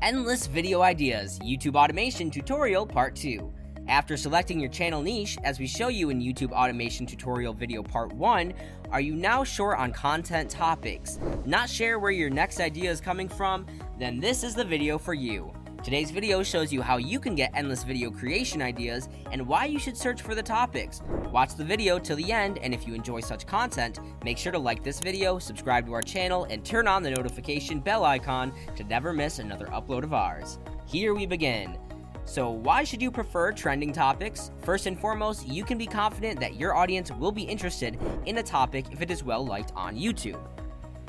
Endless Video Ideas YouTube Automation Tutorial Part 2. After selecting your channel niche, as we show you in YouTube Automation Tutorial Video Part 1, are you now short on content topics? Not sure where your next idea is coming from? Then this is the video for you. Today's video shows you how you can get endless video creation ideas and why you should search for the topics. Watch the video till the end, and if you enjoy such content, make sure to like this video, subscribe to our channel, and turn on the notification bell icon to never miss another upload of ours. Here we begin. So why should you prefer trending topics? First and foremost, you can be confident that your audience will be interested in a topic if it is well liked on YouTube.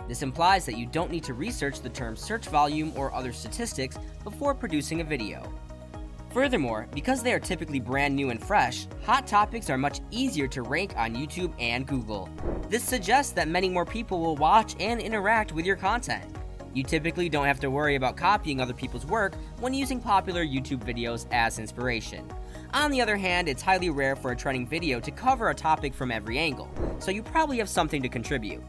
This implies that you don't need to research the term search volume or other statistics before producing a video. Furthermore, because they are typically brand new and fresh, hot topics are much easier to rank on YouTube and Google. This suggests that many more people will watch and interact with your content. You typically don't have to worry about copying other people's work when using popular YouTube videos as inspiration. On the other hand, it's highly rare for a trending video to cover a topic from every angle, so you probably have something to contribute.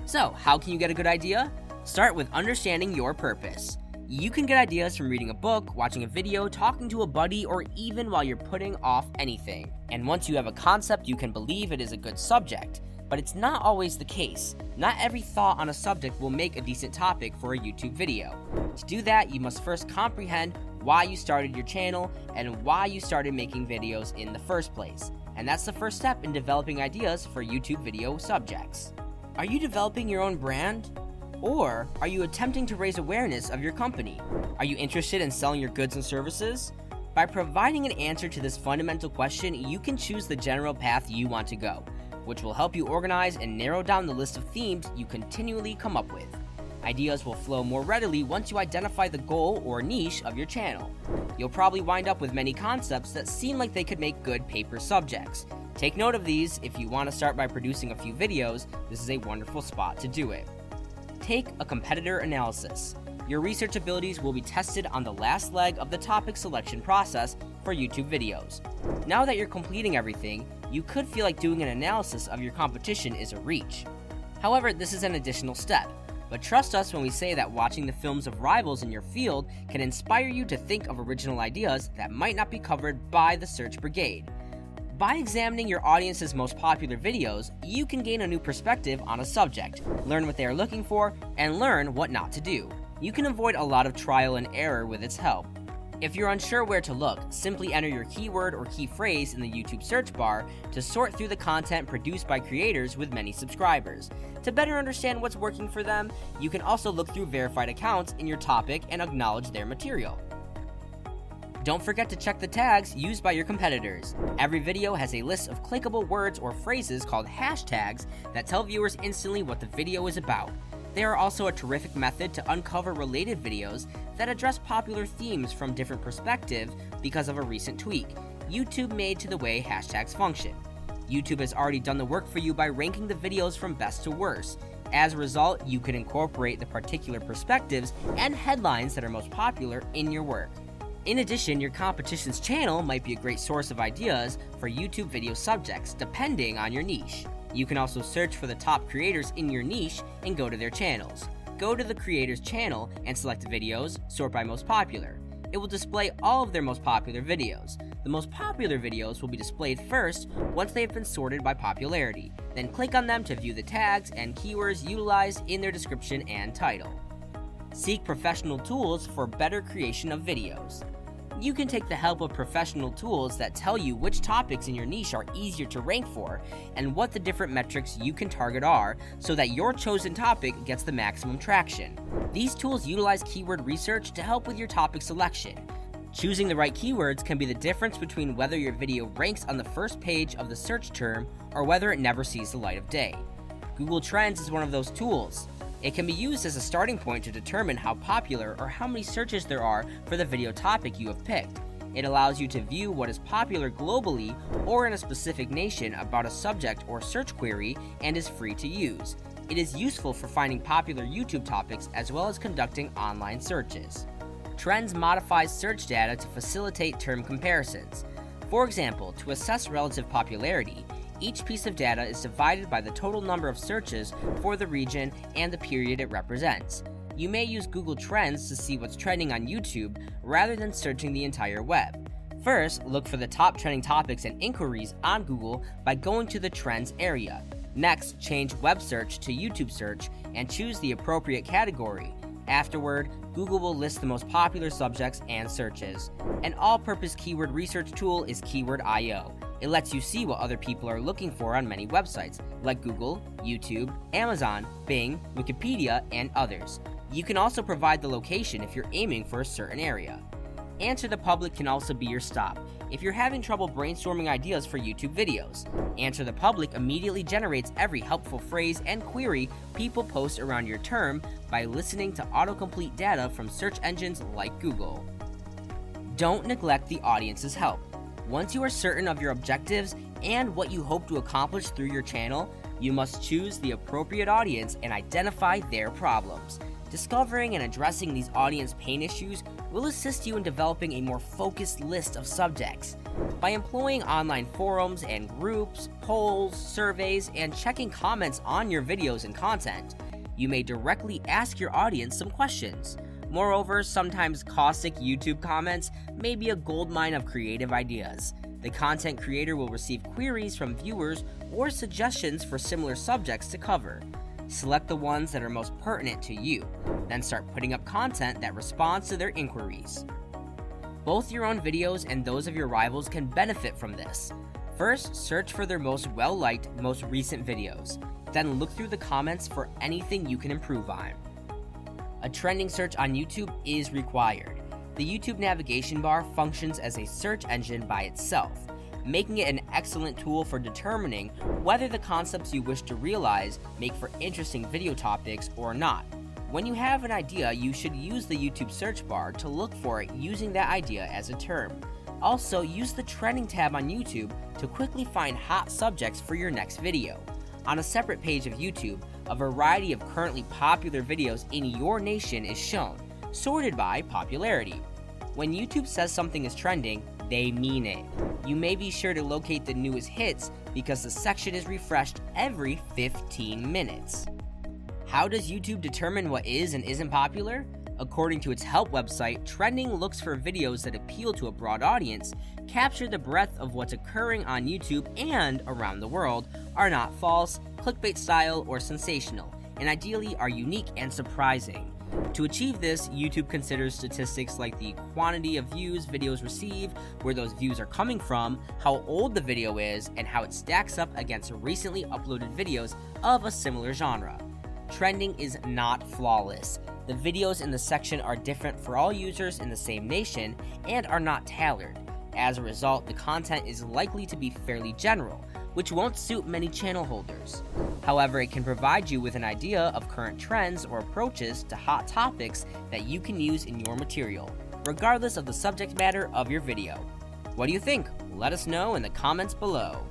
So, how can you get a good idea? Start with understanding your purpose. You can get ideas from reading a book, watching a video, talking to a buddy, or even while you're putting off anything. And once you have a concept, you can believe it is a good subject. But it's not always the case. Not every thought on a subject will make a decent topic for a YouTube video. To do that, you must first comprehend why you started your channel and why you started making videos in the first place. And that's the first step in developing ideas for YouTube video subjects. Are you developing your own brand? Or are you attempting to raise awareness of your company? Are you interested in selling your goods and services? By providing an answer to this fundamental question, you can choose the general path you want to go, which will help you organize and narrow down the list of themes you continually come up with. Ideas will flow more readily once you identify the goal or niche of your channel. You'll probably wind up with many concepts that seem like they could make good paper subjects. Take note of these. If you want to start by producing a few videos, this is a wonderful spot to do it. Take a competitor analysis. Your research abilities will be tested on the last leg of the topic selection process for YouTube videos. Now that you're completing everything, you could feel like doing an analysis of your competition is a reach. However, this is an additional step. But trust us when we say that watching the films of rivals in your field can inspire you to think of original ideas that might not be covered by the search brigade. By examining your audience's most popular videos, you can gain a new perspective on a subject, learn what they are looking for, and learn what not to do. You can avoid a lot of trial and error with its help. If you're unsure where to look, simply enter your keyword or key phrase in the YouTube search bar to sort through the content produced by creators with many subscribers. To better understand what's working for them, you can also look through verified accounts in your topic and acknowledge their material. Don't forget to check the tags used by your competitors. Every video has a list of clickable words or phrases called hashtags that tell viewers instantly what the video is about. They are also a terrific method to uncover related videos that address popular themes from different perspectives because of a recent tweak YouTube made to the way hashtags function. YouTube has already done the work for you by ranking the videos from best to worst. As a result, you can incorporate the particular perspectives and headlines that are most popular in your work. In addition, your competition's channel might be a great source of ideas for YouTube video subjects, depending on your niche. You can also search for the top creators in your niche and go to their channels. Go to the creator's channel and select videos, sort by most popular. It will display all of their most popular videos. The most popular videos will be displayed first once they have been sorted by popularity. Then click on them to view the tags and keywords utilized in their description and title. Seek professional tools for better creation of videos. You can take the help of professional tools that tell you which topics in your niche are easier to rank for and what the different metrics you can target are so that your chosen topic gets the maximum traction. These tools utilize keyword research to help with your topic selection. Choosing the right keywords can be the difference between whether your video ranks on the first page of the search term or whether it never sees the light of day. Google Trends is one of those tools. It can be used as a starting point to determine how popular or how many searches there are for the video topic you have picked. It allows you to view what is popular globally or in a specific nation about a subject or search query and is free to use. It is useful for finding popular YouTube topics as well as conducting online searches. Trends modifies search data to facilitate term comparisons. For example, to assess relative popularity, each piece of data is divided by the total number of searches for the region and the period it represents. You may use Google Trends to see what's trending on YouTube rather than searching the entire web. First, look for the top trending topics and inquiries on Google by going to the Trends area. Next, change web search to YouTube search and choose the appropriate category. Afterward, Google will list the most popular subjects and searches. An all-purpose keyword research tool is Keyword.io. It lets you see what other people are looking for on many websites, like Google, YouTube, Amazon, Bing, Wikipedia, and others. You can also provide the location if you're aiming for a certain area. Answer the Public can also be your stop if you're having trouble brainstorming ideas for YouTube videos. Answer the Public immediately generates every helpful phrase and query people post around your term by listening to autocomplete data from search engines like Google. Don't neglect the audience's help. Once you are certain of your objectives and what you hope to accomplish through your channel, you must choose the appropriate audience and identify their problems. Discovering and addressing these audience pain issues will assist you in developing a more focused list of subjects. By employing online forums and groups, polls, surveys, and checking comments on your videos and content, you may directly ask your audience some questions. Moreover, sometimes caustic YouTube comments may be a goldmine of creative ideas. The content creator will receive queries from viewers or suggestions for similar subjects to cover. Select the ones that are most pertinent to you, then start putting up content that responds to their inquiries. Both your own videos and those of your rivals can benefit from this. First, search for their most well-liked, most recent videos. Then look through the comments for anything you can improve on. A trending search on YouTube is required. The YouTube navigation bar functions as a search engine by itself, making it an excellent tool for determining whether the concepts you wish to realize make for interesting video topics or not. When you have an idea, you should use the YouTube search bar to look for it using that idea as a term. Also, use the trending tab on YouTube to quickly find hot subjects for your next video. On a separate page of YouTube, a variety of currently popular videos in your nation is shown, sorted by popularity. When YouTube says something is trending, they mean it. You may be sure to locate the newest hits because the section is refreshed every 15 minutes. How does YouTube determine what is and isn't popular? According to its help website, trending looks for videos that appeal to a broad audience, capture the breadth of what's occurring on YouTube and around the world, are not false, clickbait style, or sensational, and ideally are unique and surprising. To achieve this, YouTube considers statistics like the quantity of views videos receive, where those views are coming from, how old the video is, and how it stacks up against recently uploaded videos of a similar genre. Trending is not flawless. The videos in the section are different for all users in the same nation and are not tailored. As a result, the content is likely to be fairly general, which won't suit many channel holders. However, it can provide you with an idea of current trends or approaches to hot topics that you can use in your material, regardless of the subject matter of your video. What do you think? Let us know in the comments below.